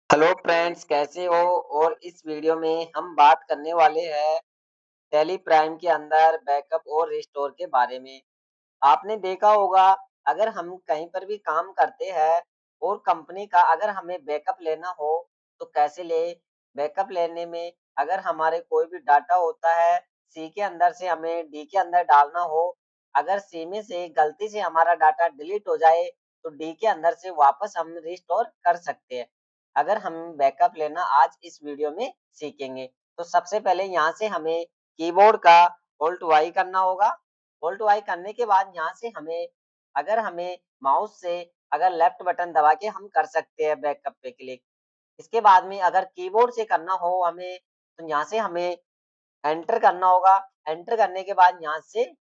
Hello friends, कैसे हो? और इस वीडियो में हम बात करने वाले हैं टेली प्राइम के अंदर बैकअप और रिस्टोर के बारे में। आपने देखा होगा, अगर हम कहीं पर भी काम करते हैं और कंपनी का अगर हमें बैकअप लेना हो तो कैसे ले। बैकअप लेने में अगर हमारे कोई भी डाटा होता है, सी के अंदर से हमें डी के अंदर डालना हो, अगर सी में से गलती से हमारा डाटा डिलीट हो जाए तो डी के अंदर से वापस हम रिस्टोर कर सकते हैं। अगर हम बैकअप लेना आज इस वीडियो में सीखेंगे। तो सबसे पहले यहाँ से हमें कीबोर्ड का Alt Y करना होगा। Alt Y करने के बाद यहाँ से हमें माउस से अगर लेफ्ट बटन दबा के हम कर सकते हैं बैकअप पे क्लिक। इसके बाद में अगर कीबोर्ड से करना हो हमें तो यहाँ से हमें एंटर करना होगा। एंटर करने के बाद यहाँ से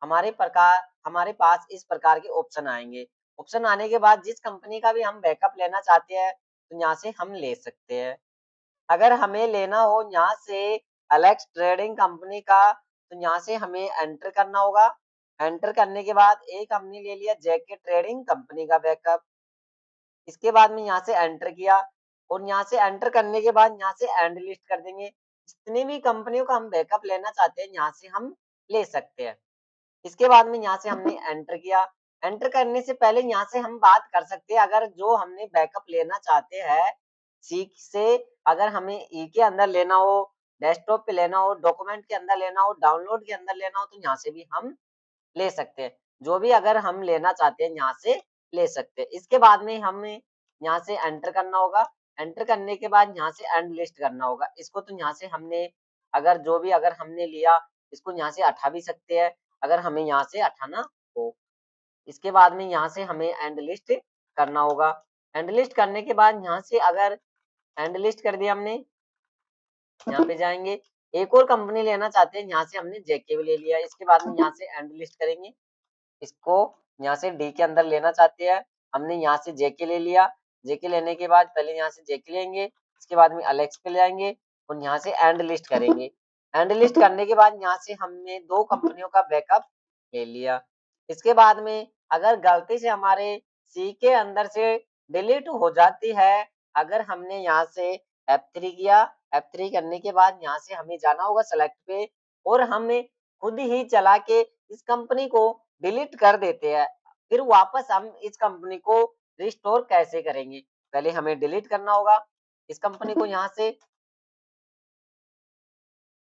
हमारे पास इस प्रकार के ऑप्शन आएंगे। ऑप्शन आने के बाद जिस कंपनी का भी हम बैकअप लेना चाहते हैं तो यहाँ से हम ले सकते हैं। अगर हमें लेना हो यहाँ से एलेक्स ट्रेडिंग कंपनी का तो यहाँ से हमें एंटर करना होगा। एंटर करने के बाद एक हमने ले लिया जेके ट्रेडिंग कंपनी का बैकअप। इसके बाद में यहाँ से एंटर किया और यहाँ से एंटर करने के बाद यहाँ से एंड लिस्ट कर देंगे। जितनी भी कंपनियों का हम बैकअप लेना चाहते हैं यहाँ से हम ले सकते हैं। इसके बाद में यहाँ से हमने एंटर किया। एंटर करने से पहले यहाँ से हम बात कर सकते हैं, अगर जो हमने बैकअप लेना चाहते हैं सी से, अगर हमें ई के अंदर लेना हो, डेस्कटॉप पे लेना हो, डॉक्यूमेंट के अंदर लेना हो, डाउनलोड के अंदर लेना हो तो यहाँ से भी हम ले सकते हैं। जो भी अगर हम लेना चाहते हैं यहाँ से ले सकते हैं। इसके बाद में हमें यहाँ से एंटर करना होगा। एंटर करने के बाद यहाँ से एंड लिस्ट करना होगा। इसको तो यहाँ से हमने अगर हमने लिया इसको यहाँ से हटा भी सकते हैं अगर हमें यहाँ से हटाना हो। इसके बाद में यहाँ से हमें एंड लिस्ट करना होगा। एंड लिस्ट करने के बाद यहाँ से अगर एंड लिस्ट कर दिया हमने, यहाँ पे जाएंगे। एक और कंपनी लेना चाहते हैं, यहाँ से हमने जेके भी ले लिया। इसके बाद में यहाँ से एंड लिस्ट करेंगे। इसको यहाँ से डी के अंदर लेना चाहते हैं, हमने यहाँ से जेके ले लिया। जेके लेने के बाद पहले यहाँ से जेके लेंगे, इसके बाद में अलेक्स पे ले आएंगे और यहाँ से एंड लिस्ट करेंगे। एंड लिस्ट करने के बाद यहाँ से हमने दो कंपनियों का बैकअप ले लिया। इसके बाद में अगर गलती से हमारे सी के अंदर से डिलीट हो जाती है, अगर हमने यहाँ से F3 किया, F3 करने के बाद यहाँ से हमें जाना होगा सेलेक्ट पे और हमें खुद ही चला के इस कंपनी को डिलीट कर देते हैं। फिर वापस हम इस कंपनी को रिस्टोर कैसे करेंगे? पहले हमें डिलीट करना होगा इस कंपनी को यहाँ से।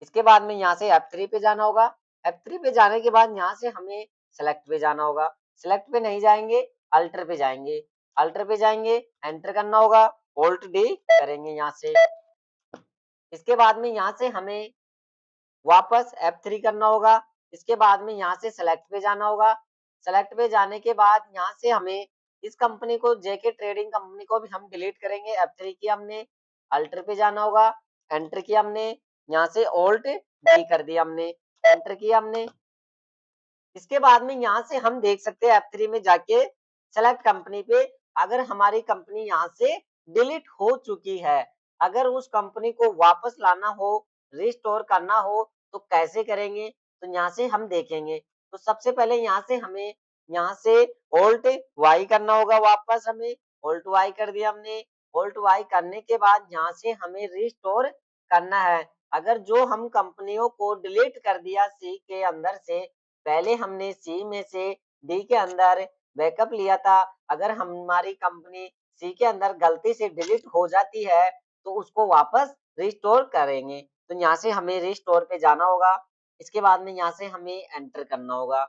इसके बाद में यहाँ से F3 पे जाना होगा। F3 पे जाने के बाद यहाँ से हमें सेलेक्ट पे जाना होगा। सेलेक्ट पे नहीं जाएंगे, अल्टर पे जाएंगे। अल्टर पे जाएंगे, एंटर करना होगा, Alt D करेंगे यहाँ से। इसके बाद में यहाँ से हमें वापस F3 करना होगा। इसके बाद में यहाँ से सेलेक्ट पे जाना होगा। सेलेक्ट पे जाने के बाद यहाँ से हमें इस कंपनी को जेके ट्रेडिंग कंपनी को भी हम डिलीट करेंगे। F3 किया हमने, अल्टर पे जाना होगा, एंटर किया हमने, यहाँ से Alt D कर दिया हमने, एंटर किया हमने। इसके बाद में यहाँ से हम देख सकते हैं F3 में जाके सेलेक्ट कंपनी पे, अगर हमारी कंपनी यहाँ से डिलीट हो चुकी है, अगर उस कंपनी को वापस लाना हो, रिस्टोर करना हो तो कैसे करेंगे? तो यहाँ से हम देखेंगे। तो सबसे पहले यहाँ से हमें यहाँ से Alt Y करना होगा। वापस हमें Alt Y कर दिया हमने। Alt Y करने के बाद यहाँ से हमें रिस्टोर करना है। अगर जो हम कंपनियों को डिलीट कर दिया सी के अंदर से, पहले हमने सी में से डी के अंदर बैकअप लिया था, अगर हमारी कंपनी सी के अंदर गलती से डिलीट हो जाती है तो उसको वापस रिस्टोर करेंगे। तो यहाँ से हमें रिस्टोर पे जाना होगा। इसके बाद में यहाँ से हमें एंटर करना होगा।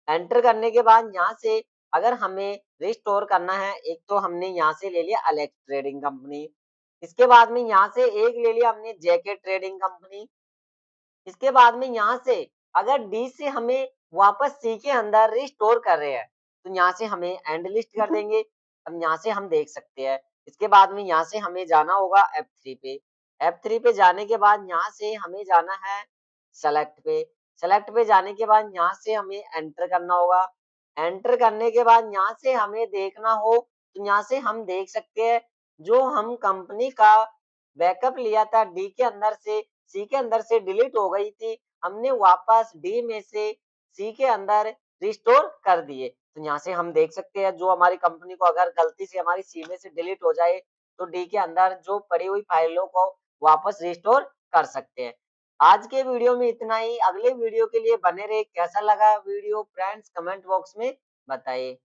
एंटर करने के बाद यहाँ से अगर हमें रिस्टोर करना है, एक तो हमने यहाँ से ले लिया अलेक्स ट्रेडिंग कंपनी। इसके बाद में यहाँ से एक ले लिया हमने जेके ट्रेडिंग कंपनी। इसके बाद में यहाँ से अगर डी से हमें वापस सी के अंदर रिस्टोर कर रहे हैं तो यहाँ से हमें एंड लिस्ट कर देंगे। अब यहाँ से हम देख सकते हैं। इसके बाद में यहाँ से हमें जाना होगा F3 पे। F3 पे जाने के बाद यहाँ से हमें जाना है सेलेक्ट पे। सेलेक्ट पे जाने के बाद यहाँ से हमें एंटर करना होगा। एंटर करने के बाद यहाँ से हमें देखना हो तो यहाँ से हम देख सकते हैं, जो हम कंपनी का बैकअप लिया था डी के अंदर से सी के अंदर से डिलीट हो गई थी, हमने वापस डी में से सी के अंदर रिस्टोर कर दिए। तो यहाँ से हम देख सकते हैं, जो हमारी कंपनी को अगर गलती से हमारी सी में से डिलीट हो जाए तो डी के अंदर जो पड़ी हुई फाइलों को वापस रिस्टोर कर सकते हैं। आज के वीडियो में इतना ही, अगले वीडियो के लिए बने रहिए। कैसा लगा वीडियो फ्रेंड्स कमेंट बॉक्स में बताइए।